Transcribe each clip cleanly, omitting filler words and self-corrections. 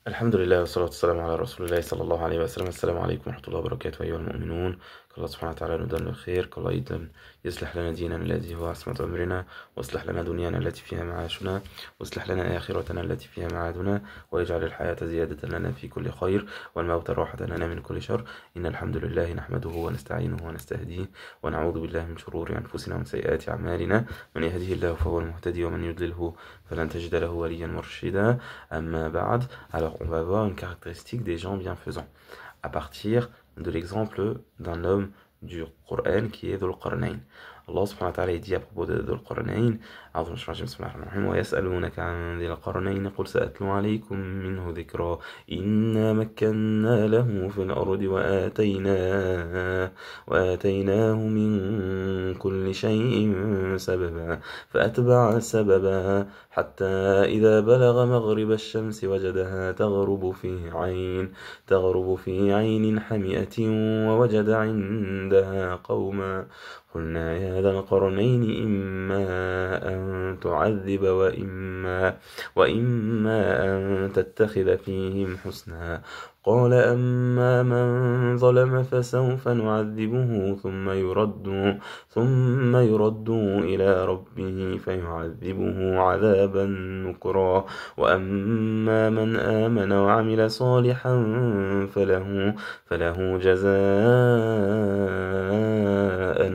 الحمد لله والصلاة والسلام على رسول الله صلى الله عليه وسلم. السلام عليكم ورحمة الله وبركاته أيها المؤمنون. الله سبحانه وتعالى ندن الخير. الله يصلح لنا ديننا الذي هو عصمة أمرنا، واصلح لنا دنيانا التي فيها معاشنا، واصلح لنا آخرتنا التي فيها معادنا، ويجعل الحياة زيادة لنا في كل خير، والموت راحة لنا من كل شر. إن الحمد لله نحمده ونستعينه ونستهديه، ونعوذ بالله من شرور أنفسنا ومن سيئات أعمالنا. من يهده الله فهو المهتدي، ومن يضلله فلن تجد له وليا مرشدا. أما بعد. Alors, on va voir une caractéristique des gens bienfaisants à partir de l'exemple d'un homme du Coran qui est Dhul Qarnayn. Allah subhanahu wa ta'ala dit à propos de Dhul Qarnayn, ويسألونك عن ذي القرنين قل سأتلو عليكم منه ذكرا إنا مكنا له في الأرض وآتيناه من كل شيء سببا فأتبع سببا حتى إذا بلغ مغرب الشمس وجدها تغرب في عين حمئة ووجد عندها قوما قلنا يا ذا القرنين إما أن تعذب وإما أن تتخذ فيهم حسنا قال أما من ظلم فسوف نعذبه ثم يرد إلى ربه فيعذبه عذابا نكرا وأما من آمن وعمل صالحا فله جزاءنا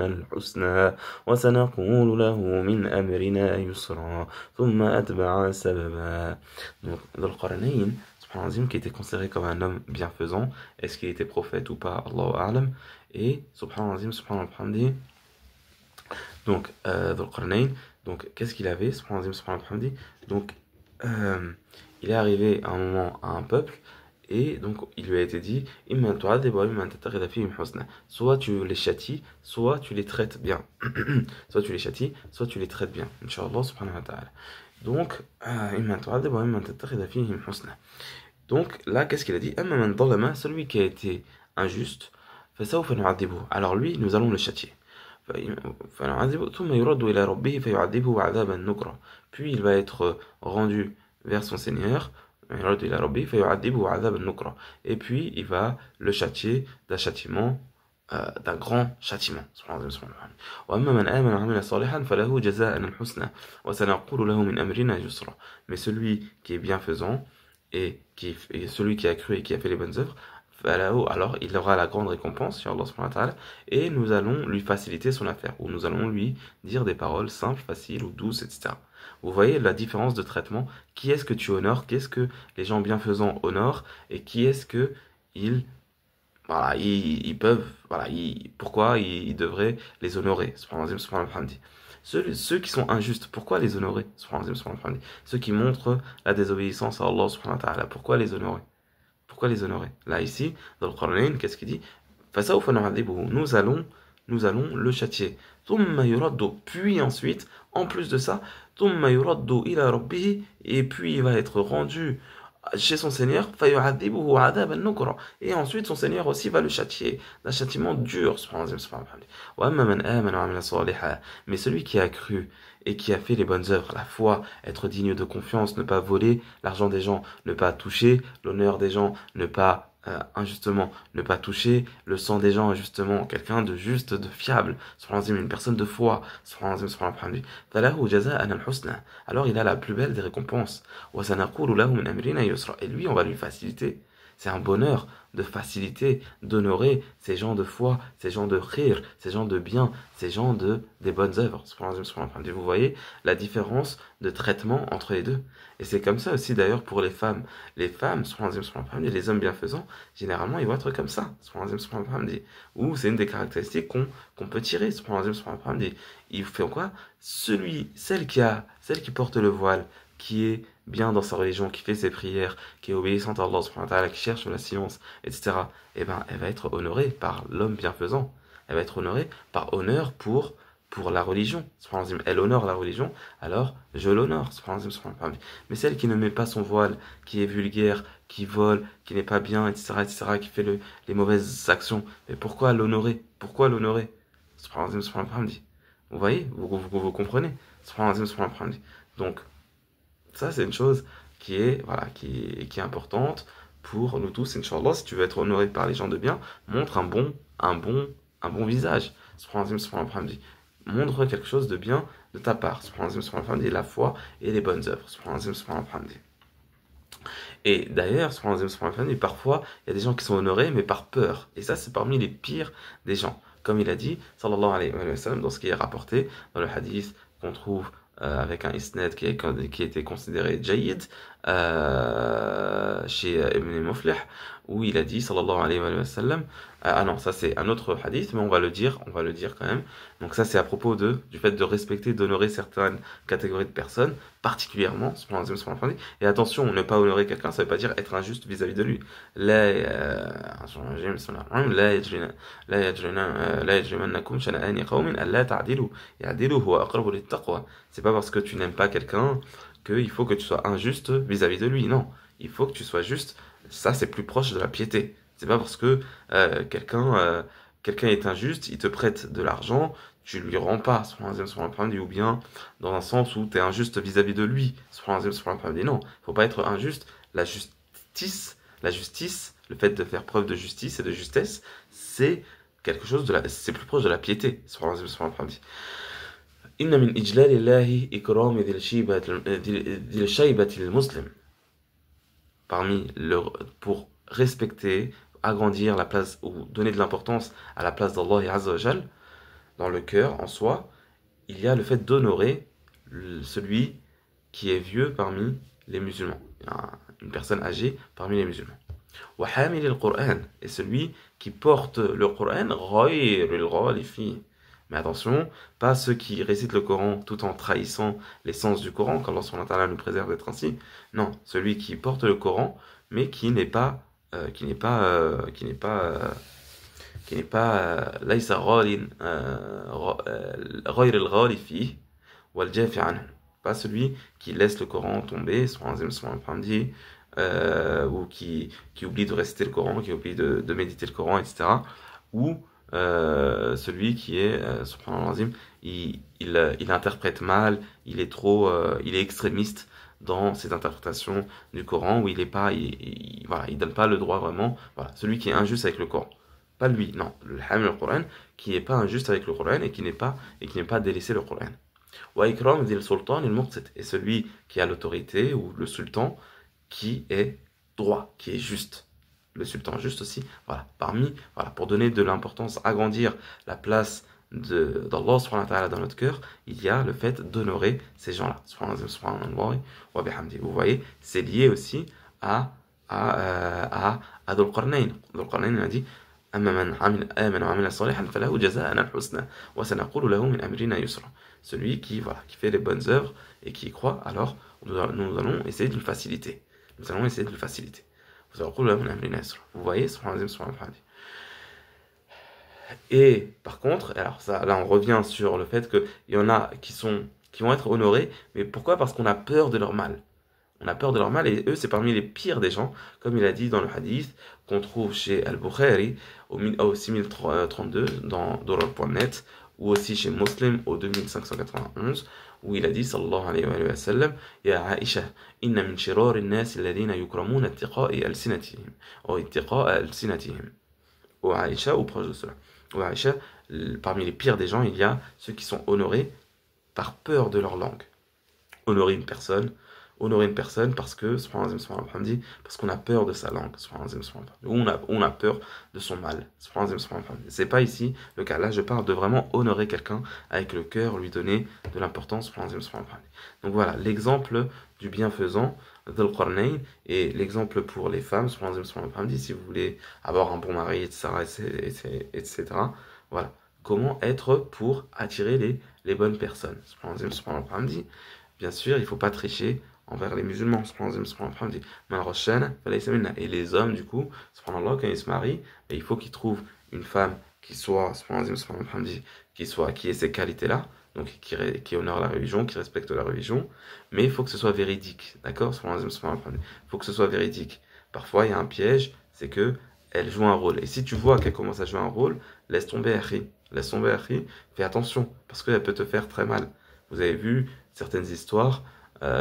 الحسنى وسنقول له من أمرنا يسرا ثم أتبع سببا. Donc, Dhul Qarnayn, qui était considéré comme un homme bienfaisant, est-ce qu'il était prophète ou pas, Allahu A'lam. Et subhanallah, donc Dhul Qarnayn, donc qu'est-ce qu'il avait, subhanallah, donc il est arrivé à un moment à un peuple, et donc il lui a été dit soit tu les châties, soit tu les traites bien. Soit tu les châties, soit tu les traites bien, Inch'Allah subhanahu wa ta'ala. Donc donc là, qu'est-ce qu'il a dit? Celui qui a été injuste, alors lui, nous allons le châtier. Puis il va être rendu vers son Seigneur, et puis il va le châtier d'un châtiment, d'un grand châtiment. Mais celui qui est bienfaisant et celui qui a cru et qui a fait les bonnes œuvres, alors il aura la grande récompense sur Allah subhanahu wa ta'ala, et nous allons lui faciliter son affaire, ou nous allons lui dire des paroles simples, faciles ou douces, etc. Vous voyez la différence de traitement. Qui est-ce que tu honores? Qu'est-ce que les gens bienfaisants honorent? Et qui est-ce que ils peuvent, pourquoi ils devraient les honorer? Ceux qui sont injustes, pourquoi les honorer? Ceux qui montrent la désobéissance à Allah subhanahu wa ta'ala, pourquoi les honorer? Pourquoi les honorer? Là, ici, dans le Coran, qu'est-ce qu'il dit? Nous allons le châtier. Puis ensuite, en plus de ça, et puis il va être rendu chez son Seigneur, et ensuite son Seigneur aussi va le châtier d'un châtiment dur. Mais celui qui a cru et qui a fait les bonnes œuvres, la foi, être digne de confiance, ne pas voler l'argent des gens, ne pas toucher l'honneur des gens, ne pas injustement, ne pas toucher le sang des gens injustement, quelqu'un de juste, de fiable, une personne de foi, alors il a la plus belle des récompenses. Et lui, on va lui faciliter. C'est un bonheur de faciliter, d'honorer ces gens de foi, ces gens de khir, ces gens de bien, ces gens des bonnes œuvres. Vous voyez la différence de traitement entre les deux. Et c'est comme ça aussi d'ailleurs pour les femmes. Les femmes, les hommes bienfaisants, généralement ils vont être comme ça. Ou c'est une des caractéristiques qu'on peut tirer. Il fait quoi? Celle qui porte le voile, qui est bien dans sa religion, qui fait ses prières, qui est obéissante à Allah subhanahu wa ta'ala, qui cherche la science, etc., eh ben, elle va être honorée par l'homme bienfaisant. Elle va être honorée par honneur pour la religion. Elle honore la religion, alors je l'honore. Mais celle qui ne met pas son voile, qui est vulgaire, qui vole, qui n'est pas bien, etc., qui fait les mauvaises actions, mais pourquoi l'honorer? Pourquoi l'honorer? Vous voyez? Vous comprenez? Donc, ça, c'est une chose voilà, qui est importante pour nous tous, Inch'Allah. Si tu veux être honoré par les gens de bien, montre un bon visage. Montre quelque chose de bien de ta part. La foi et les bonnes œuvres. Et d'ailleurs, parfois, il y a des gens qui sont honorés, mais par peur. Et ça, c'est parmi les pires des gens. Comme il a dit, sallallahu alayhi wa sallam, dans ce qui est rapporté, dans le hadith qu'on trouve avec un isnad qui était considéré jayyid, chez Ibn Muflih, où il a dit, sallallahu alayhi wa sallam, ah non, ça c'est un autre hadith, mais on va le dire quand même. Donc ça c'est à propos du fait de respecter, d'honorer certaines catégories de personnes, particulièrement, et attention, ne pas honorer quelqu'un, ça veut pas dire être injuste vis-à-vis de lui. C'est pas parce que tu n'aimes pas quelqu'un qu'il faut que tu sois injuste vis-à-vis de lui, non. Il faut que tu sois juste, ça c'est plus proche de la piété. C'est pas parce que quelqu'un est injuste, il te prête de l'argent, tu lui rends pas, ou bien dans un sens où tu es injuste vis-à-vis de lui. Non, il faut pas être injuste. La justice, le fait de faire preuve de justice et de justesse, c'est quelque chose c'est plus proche de la piété. Inna min ijlalillahi ikrami dhil shaybati lil muslim. Pour respecter, agrandir la place ou donner de l'importance à la place d'Allah Azza wa Jal dans le cœur en soi, il y a le fait d'honorer celui qui est vieux parmi les musulmans, une personne âgée parmi les musulmans. Wa hamil al-Qur'an, et celui qui porte le Coran, ghayril ghalifi. Mais attention, pas ceux qui récitent le Coran tout en trahissant l'essence du Coran, qu'Allah subhanahu wa ta'ala nous préserve d'être ainsi. Non, celui qui porte le Coran, mais qui n'est pas ليس غال غير الغال فيه والجافي عنه. Pas celui qui laisse le Coran tomber, ou qui oublie de réciter le Coran, qui oublie de méditer le Coran, etc. Ou celui qui est, subhanallah, il interprète mal, il est extrémiste dans ses interprétations du Coran, où voilà, il donne pas le droit vraiment, voilà, celui qui est injuste avec le Coran. Pas lui, non, le hamil al-Qur'an, qui n'est pas injuste avec le Coran et qui n'est pas délaissé le Coran. Wa ikram dhil sultan al-muqsit, et celui qui a l'autorité, ou le sultan, qui est droit, qui est juste. Le sultan juste aussi, voilà, pour donner de l'importance, agrandir la place d'Allah subhanahu wa ta'ala dans notre cœur, il y a le fait d'honorer ces gens-là. Subhanallah wa bihamdi. Vous voyez, c'est lié aussi à Dhul Qarnayn. Dhul Qarnayn a dit, أما من آمن وعمل صالحا فله جزاء الحسنى وسنقول له من أمرنا يسرا. Celui qui fait les bonnes œuvres et qui y croit, alors nous allons essayer de le faciliter. Vous voyez, et par contre, alors ça, là on revient sur le fait qu'il y en a qui vont être honorés, mais pourquoi? Parce qu'on a peur de leur mal. On a peur de leur mal, et eux c'est parmi les pires des gens, comme il a dit dans le hadith qu'on trouve chez Al-Bukhari au 6032 dans Dorar.net, ou aussi chez Muslim au 2591, où il a dit sallallahu alayhi wa sallam, Ya Aisha, inna min shirari an-nas alladhina yukramuna ittiqa'i alsinatihim ou ittiqa'a alsinatihim. Ou Aisha, ou proche de cela. Ou Aisha, parmi les pires des gens, il y a ceux qui sont honorés par peur de leur langue. Honorer une personne parce qu'on a peur de sa langue, ou on a peur de son mal. C'est pas ici le cas. Là, je parle de vraiment honorer quelqu'un avec le cœur, lui donner de l'importance. Donc voilà, l'exemple du bienfaisant Dhul Qarnayn, et l'exemple pour les femmes, si vous voulez avoir un bon mari, etc. Voilà. Comment être pour attirer les bonnes personnes. Bien sûr, il ne faut pas tricher envers les musulmans. Et les hommes, du coup, quand ils se marient, il faut qu'ils trouvent une femme qui ait ces qualités-là, donc qui honore la religion, qui respecte la religion, mais il faut que ce soit véridique, d'accord? Il faut que ce soit véridique. Parfois, il y a un piège, c'est que elle joue un rôle. Et si tu vois qu'elle commence à jouer un rôle, laisse tomber, akhi. Fais attention, parce qu'elle peut te faire très mal. Vous avez vu certaines histoires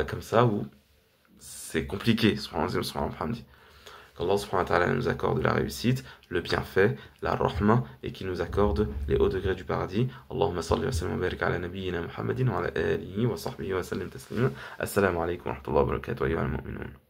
comme ça où c'est compliqué, subhanallah. Qu'Allah subhanahu wa ta'ala nous accorde la réussite, le bienfait, la rahma, et qu'il nous accorde les hauts degrés du paradis. Allahumma salli wa sallam wa barik ala nabiyyina Muhammadin wa ala alihi wa sahbihi wa sallim taslima. Assalamu alaikum wa rahmatullahi wa barakatuh, ayyuhal mu'minun.